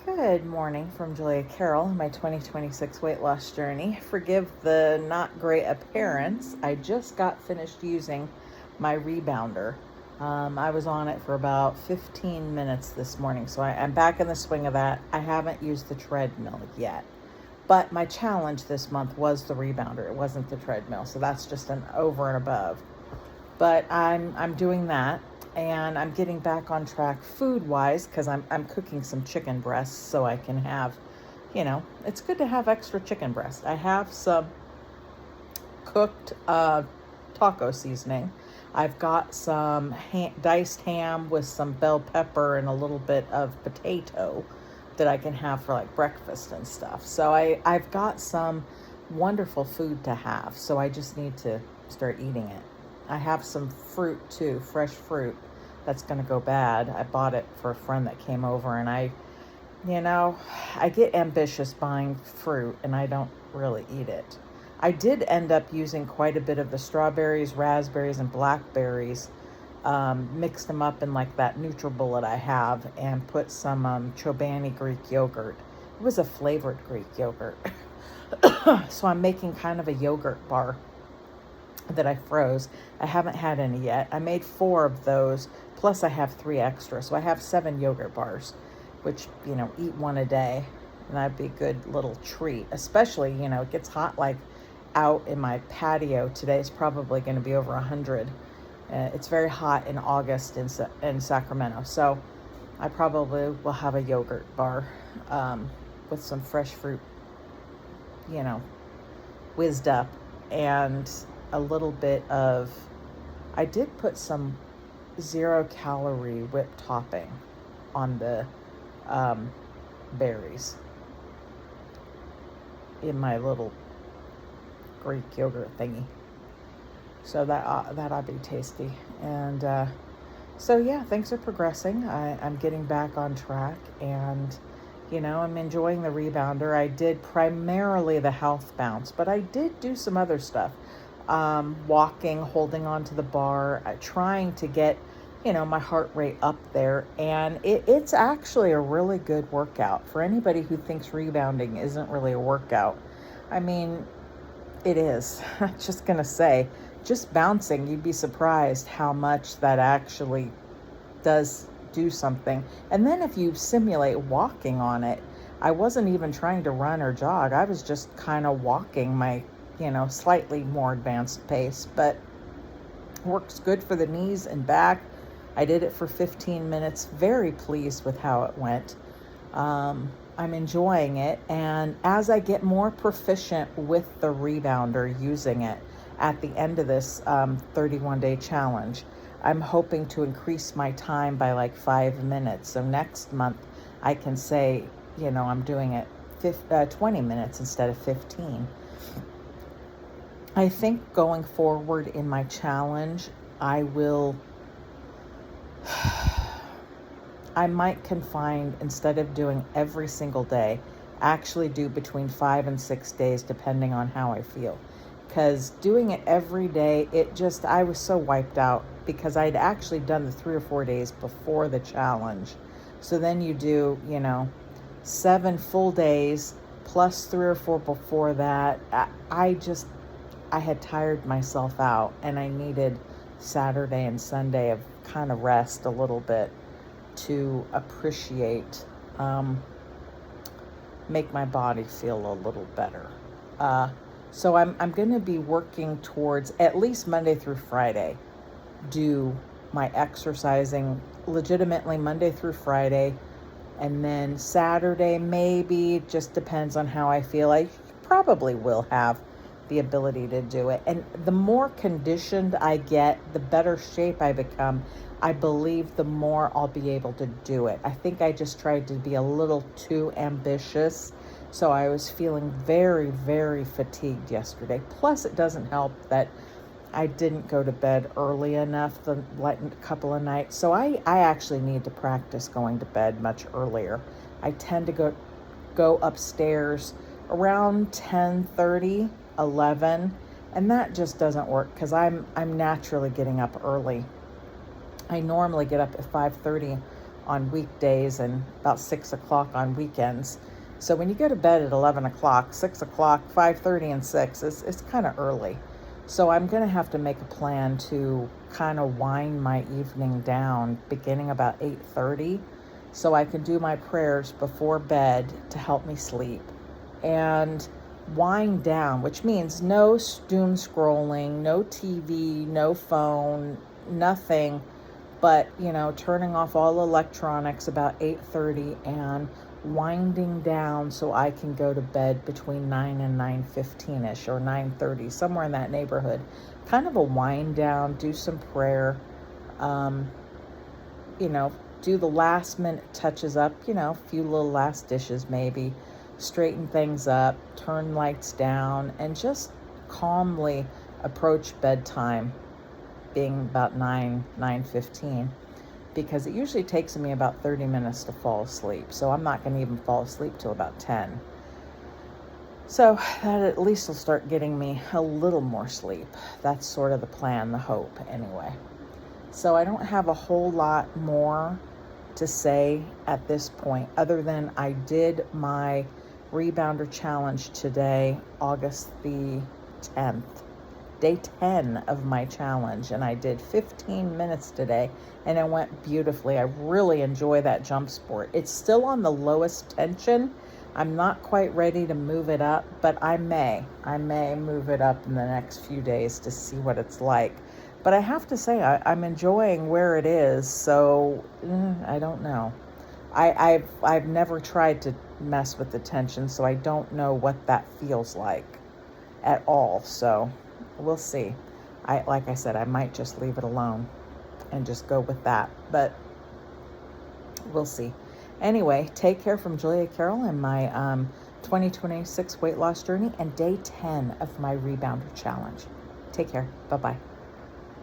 Good morning from Julia Carroll, my 2026 weight loss journey. Forgive the not great appearance. I just got finished using my Rebounder. I was on it for about 15 minutes this morning, so I'm back in the swing of that. I haven't used the treadmill yet, but my challenge this month was the Rebounder. It wasn't the treadmill, so that's just an over and above. But I'm doing that, and I'm getting back on track food wise because I'm cooking some chicken breasts so I can have, it's good to have extra chicken breast. I have some cooked taco seasoning. I've got some diced ham with some bell pepper and a little bit of potato that I can have for like breakfast and stuff. So I've got some wonderful food to have. So I just need to start eating it. I have some fruit too, fresh fruit that's going to go bad. I bought it for a friend that came over, and I get ambitious buying fruit and I don't really eat it. I did end up using quite a bit of the strawberries, raspberries, and blackberries, mixed them up in like that NutriBullet I have, and put some Chobani Greek yogurt. It was a flavored Greek yogurt. So I'm making kind of a yogurt bar that I froze. I haven't had any yet. I made 4 of those, plus I have 3 extra. So I have 7 yogurt bars, which, eat one a day. And that'd be a good little treat, especially, it gets hot like out in my patio. Today's probably going to be over 100. It's very hot in August in Sacramento. So I probably will have a yogurt bar with some fresh fruit, whizzed up, and a little bit of, I did put some 0-calorie whipped topping on the berries in my little Greek yogurt thingy. So that ought to be tasty. And so yeah, things are progressing. I'm getting back on track, and I'm enjoying the Rebounder. I did primarily the health bounce, but I did do some other stuff. Walking, holding on to the bar, trying to get, my heart rate up there. And it's actually a really good workout for anybody who thinks rebounding isn't really a workout. I mean, it is. I'm just going to say, just bouncing, you'd be surprised how much that actually does do something. And then if you simulate walking on it, I wasn't even trying to run or jog. I was just kind of walking my slightly more advanced pace, but works good for the knees and back. I did it for 15 minutes. Very pleased with how it went. I'm enjoying it. And as I get more proficient with the Rebounder, using it at the end of this 31-day challenge, I'm hoping to increase my time by like 5 minutes. So next month I can say, I'm doing it 20 minutes instead of 15. I think going forward in my challenge, I might confine, instead of doing every single day, actually do between 5 and 6 days, depending on how I feel. Because doing it every day, I was so wiped out because I'd actually done the 3 or 4 days before the challenge. So then you do, 7 full days plus 3 or 4 before that. I had tired myself out, and I needed Saturday and Sunday of kind of rest a little bit to appreciate, make my body feel a little better. So I'm going to be working towards at least Monday through Friday, do my exercising legitimately Monday through Friday, and then Saturday maybe, just depends on how I feel. I probably will have the ability to do it. And the more conditioned I get, the better shape I become, I believe the more I'll be able to do it. I think I just tried to be a little too ambitious. So I was feeling very, very fatigued yesterday. Plus, it doesn't help that I didn't go to bed early enough the couple of nights. So I actually need to practice going to bed much earlier. I tend to go upstairs around 10:30, 11, and that just doesn't work because I'm naturally getting up early. I normally get up at 5:30 on weekdays and about 6 o'clock on weekends. So when you go to bed at 11 o'clock, 6 o'clock, 5:30 and 6, it's kind of early. So I'm going to have to make a plan to kind of wind my evening down beginning about 8:30 so I can do my prayers before bed to help me sleep. And wind down, which means no doom scrolling, no TV, no phone, nothing but, turning off all electronics about 8:30 and winding down so I can go to bed between 9 and 9:15ish or 9:30, somewhere in that neighborhood. Kind of a wind down, do some prayer, do the last minute touches up, a few little last dishes maybe, straighten things up, turn lights down, and just calmly approach bedtime, being about 9:15, because it usually takes me about 30 minutes to fall asleep. So I'm not going to even fall asleep till about 10. So that at least will start getting me a little more sleep. That's sort of the plan, the hope anyway. So I don't have a whole lot more to say at this point, other than I did my Rebounder challenge today, August the 10th. Day 10 of my challenge, and I did 15 minutes today, and it went beautifully. I really enjoy that Jumpsport. It's still on the lowest tension. I'm not quite ready to move it up, but I may move it up in the next few days to see what it's like. But I have to say, I'm enjoying where it is, so I don't know. I've never tried to mess with the tension, so I don't know what that feels like at all. So we'll see. Like I said, I might just leave it alone and just go with that, but we'll see. Anyway, take care from Julia Carroll and my 2026 weight loss journey and day 10 of my Rebounder challenge. Take care. Bye-bye.